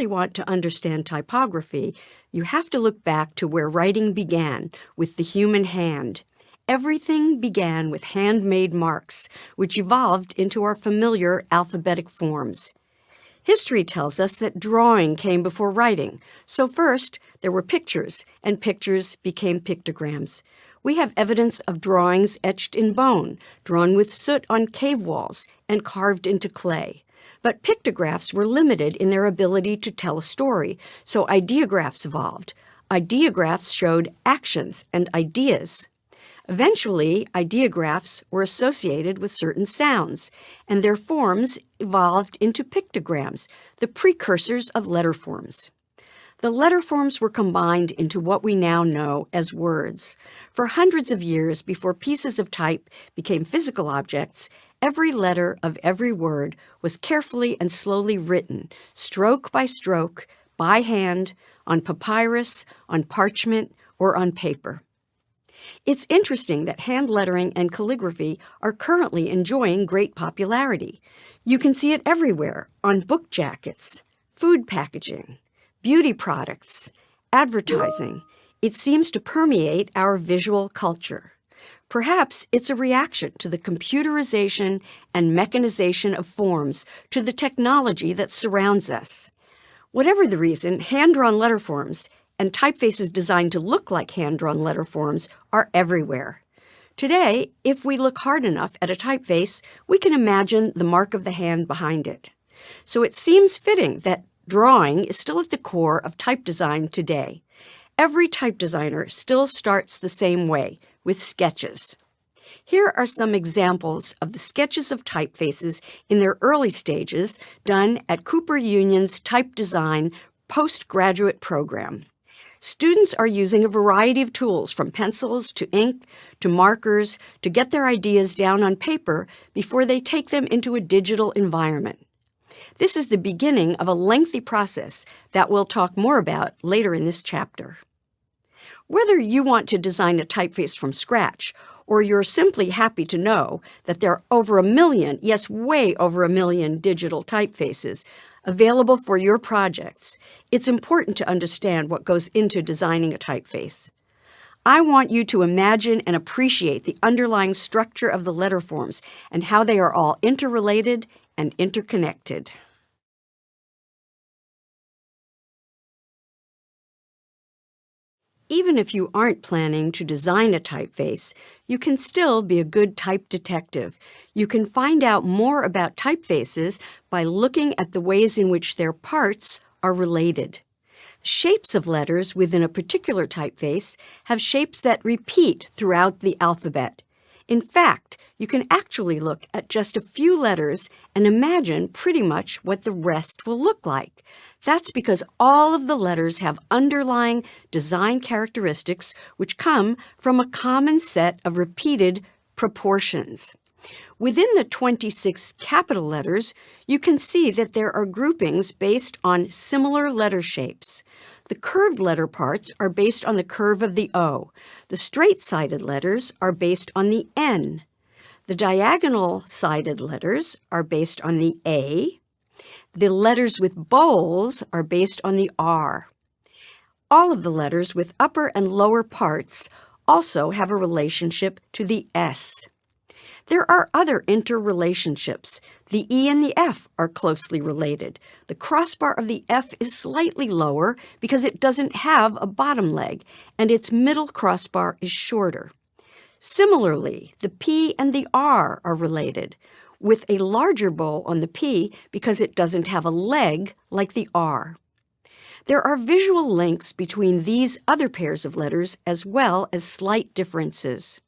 really want to understand typography, you have to look back to where writing began, with the human hand. Everything began with handmade marks, which evolved into our familiar alphabetic forms. History tells us that drawing came before writing, so first there were pictures, and pictures became pictograms. We have evidence of drawings etched in bone, drawn with soot on cave walls, and carved into clay. But pictographs were limited in their ability to tell a story, so ideographs evolved. Ideographs showed actions and ideas. Eventually, ideographs were associated with certain sounds, and their forms evolved into pictograms, the precursors of letter forms. The letter forms were combined into what we now know as words. For hundreds of years before pieces of type became physical objects, every letter of every word was carefully and slowly written, stroke by stroke, by hand, on papyrus, on parchment, or on paper. It's interesting that hand lettering and calligraphy are currently enjoying great popularity. You can see it everywhere, on book jackets, food packaging, beauty products, advertising. It seems to permeate our visual culture. Perhaps it's a reaction to the computerization and mechanization of forms, to the technology that surrounds us. Whatever the reason, hand-drawn letter forms and typefaces designed to look like hand-drawn letter forms are everywhere. Today, if we look hard enough at a typeface, we can imagine the mark of the hand behind it. So it seems fitting that drawing is still at the core of type design today. Every type designer still starts the same way, with sketches. Here are some examples of the sketches of typefaces in their early stages done at Cooper Union's Type Design postgraduate program. Students are using a variety of tools, from pencils to ink to markers, to get their ideas down on paper before they take them into a digital environment. This is the beginning of a lengthy process that we'll talk more about later in this chapter. Whether you want to design a typeface from scratch, or you're simply happy to know that there are over 1 million, yes, way over 1 million digital typefaces available for your projects, it's important to understand what goes into designing a typeface. I want you to imagine and appreciate the underlying structure of the letter forms and how they are all interrelated and interconnected. Even if you aren't planning to design a typeface, you can still be a good type detective. You can find out more about typefaces by looking at the ways in which their parts are related. Shapes of letters within a particular typeface have shapes that repeat throughout the alphabet. In fact, you can actually look at just a few letters and imagine pretty much what the rest will look like. That's because all of the letters have underlying design characteristics which come from a common set of repeated proportions. Within the 26 capital letters, you can see that there are groupings based on similar letter shapes. The curved letter parts are based on the curve of the O. The straight-sided letters are based on the N. The diagonal-sided letters are based on the A. The letters with bowls are based on the R. All of the letters with upper and lower parts also have a relationship to the S. There are other interrelationships. The E and the F are closely related. The crossbar of the F is slightly lower because it doesn't have a bottom leg, and its middle crossbar is shorter. Similarly, the P and the R are related, with a larger bowl on the P because it doesn't have a leg like the R. There are visual links between these other pairs of letters as well as slight differences.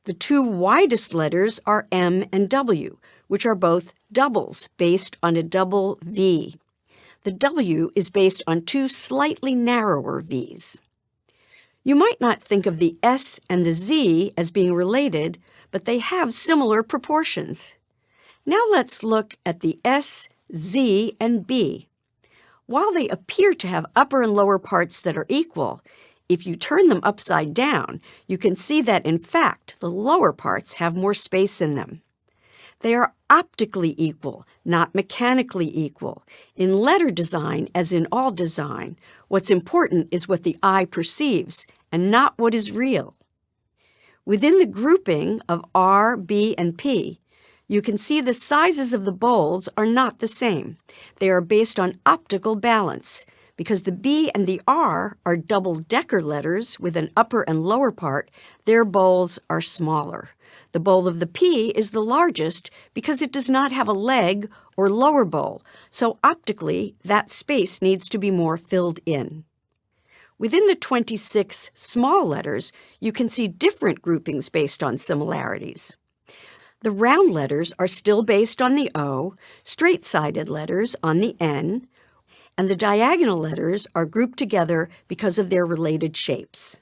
The two widest letters are M and W, which are both doubles based on a double V. The W is based on two slightly narrower V's. You might not think of the S and the Z as being related, but they have similar proportions. Now let's look at the S, Z, and B. While they appear to have upper and lower parts that are equal, if you turn them upside down, you can see that, in fact, the lower parts have more space in them. They are optically equal, not mechanically equal. In letter design, as in all design, what's important is what the eye perceives and not what is real. Within the grouping of R, B, and P, you can see the sizes of the bowls are not the same. They are based on optical balance. Because the B and the R are double-decker letters with an upper and lower part, their bowls are smaller. The bowl of the P is the largest because it does not have a leg or lower bowl, so optically that space needs to be more filled in. Within the 26 small letters, you can see different groupings based on similarities. The round letters are still based on the O, straight-sided letters on the N, and the diagonal letters are grouped together because of their related shapes.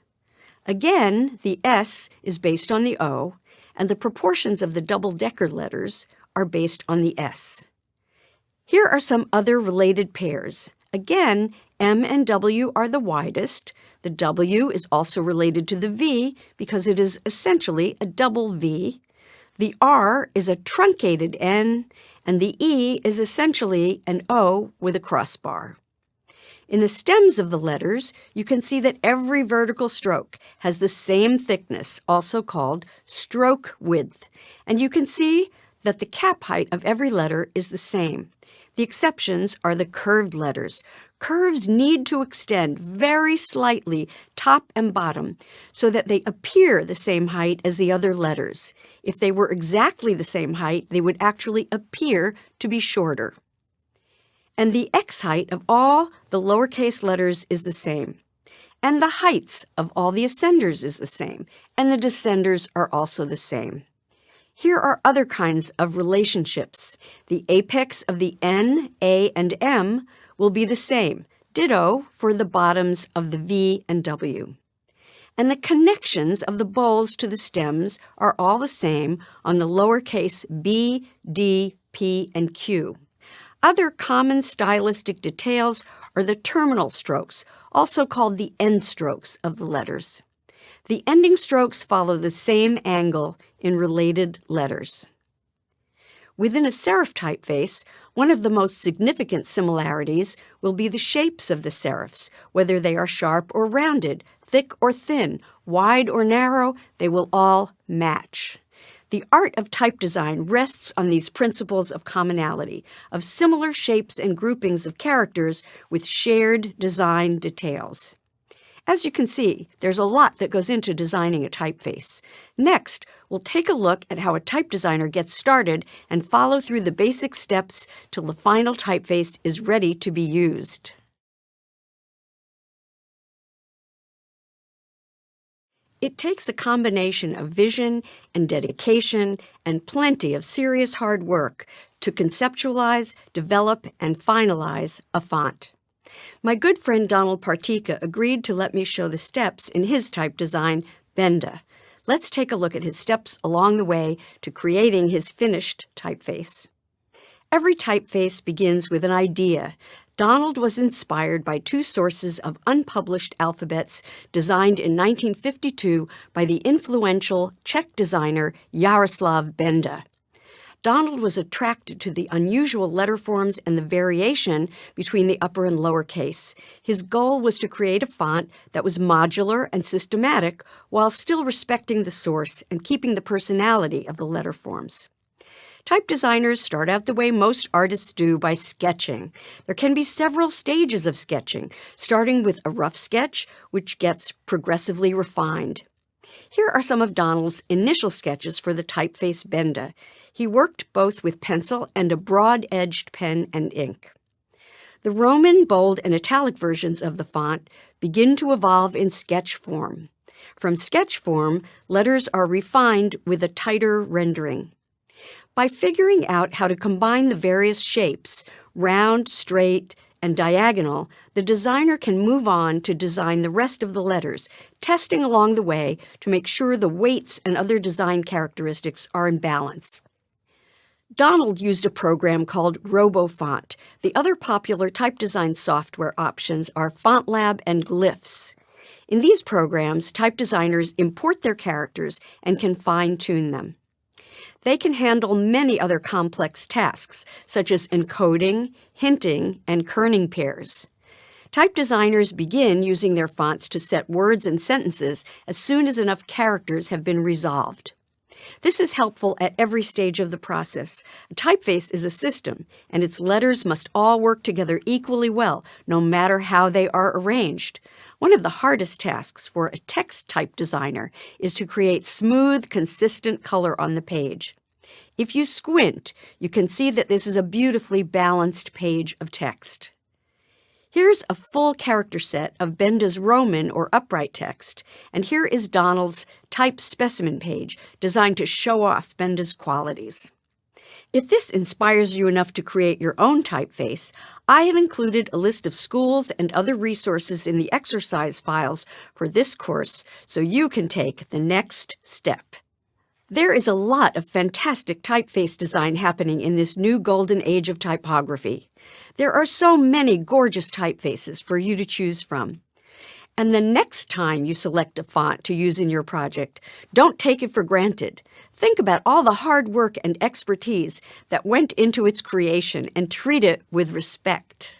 Again, the S is based on the O, and the proportions of the double-decker letters are based on the S. Here are some other related pairs. Again, M and W are the widest. The W is also related to the V because it is essentially a double V. The R is a truncated N, and the E is essentially an O with a crossbar. In the stems of the letters, you can see that every vertical stroke has the same thickness, also called stroke width, and you can see that the cap height of every letter is the same. The exceptions are the curved letters. Curves need to extend very slightly top and bottom so that they appear the same height as the other letters. If they were exactly the same height, they would actually appear to be shorter. And the X height of all the lowercase letters is the same. And the heights of all the ascenders is the same. And the descenders are also the same. Here are other kinds of relationships. The apex of the N, A, and M will be the same, ditto for the bottoms of the V and W. And the connections of the bowls to the stems are all the same on the lowercase b, d, p, and q. Other common stylistic details are the terminal strokes, also called the end strokes of the letters. The ending strokes follow the same angle in related letters. Within a serif typeface, one of the most significant similarities will be the shapes of the serifs, whether they are sharp or rounded, thick or thin, wide or narrow, they will all match. The art of type design rests on these principles of commonality, of similar shapes and groupings of characters with shared design details. As you can see, there's a lot that goes into designing a typeface. Next, we'll take a look at how a type designer gets started and follow through the basic steps till the final typeface is ready to be used. It takes a combination of vision and dedication and plenty of serious hard work to conceptualize, develop, and finalize a font. My good friend Donald Partika agreed to let me show the steps in his type design, Benda. Let's take a look at his steps along the way to creating his finished typeface. Every typeface begins with an idea. Donald was inspired by two sources of unpublished alphabets designed in 1952 by the influential Czech designer Jaroslav Benda. Donald was attracted to the unusual letter forms and the variation between the upper and lower case. His goal was to create a font that was modular and systematic while still respecting the source and keeping the personality of the letter forms. Type designers start out the way most artists do, by sketching. There can be several stages of sketching, starting with a rough sketch, which gets progressively refined. Here are some of Donald's initial sketches for the typeface Benda. He worked both with pencil and a broad-edged pen and ink. The Roman, bold, and italic versions of the font begin to evolve in sketch form. From sketch form, letters are refined with a tighter rendering. By figuring out how to combine the various shapes, round, straight, and diagonal, the designer can move on to design the rest of the letters, testing along the way to make sure the weights and other design characteristics are in balance. Donald used a program called RoboFont. The other popular type design software options are FontLab and Glyphs. In these programs, type designers import their characters and can fine-tune them. They can handle many other complex tasks, such as encoding, hinting, and kerning pairs. Type designers begin using their fonts to set words and sentences as soon as enough characters have been resolved. This is helpful at every stage of the process. A typeface is a system, and its letters must all work together equally well, no matter how they are arranged. One of the hardest tasks for a text type designer is to create smooth, consistent color on the page. If you squint, you can see that this is a beautifully balanced page of text. Here's a full character set of Benda's Roman or upright text, and here is Donald's type specimen page designed to show off Benda's qualities. If this inspires you enough to create your own typeface, I have included a list of schools and other resources in the exercise files for this course so you can take the next step. There is a lot of fantastic typeface design happening in this new golden age of typography. There are so many gorgeous typefaces for you to choose from. And the next time you select a font to use in your project, don't take it for granted. Think about all the hard work and expertise that went into its creation and treat it with respect.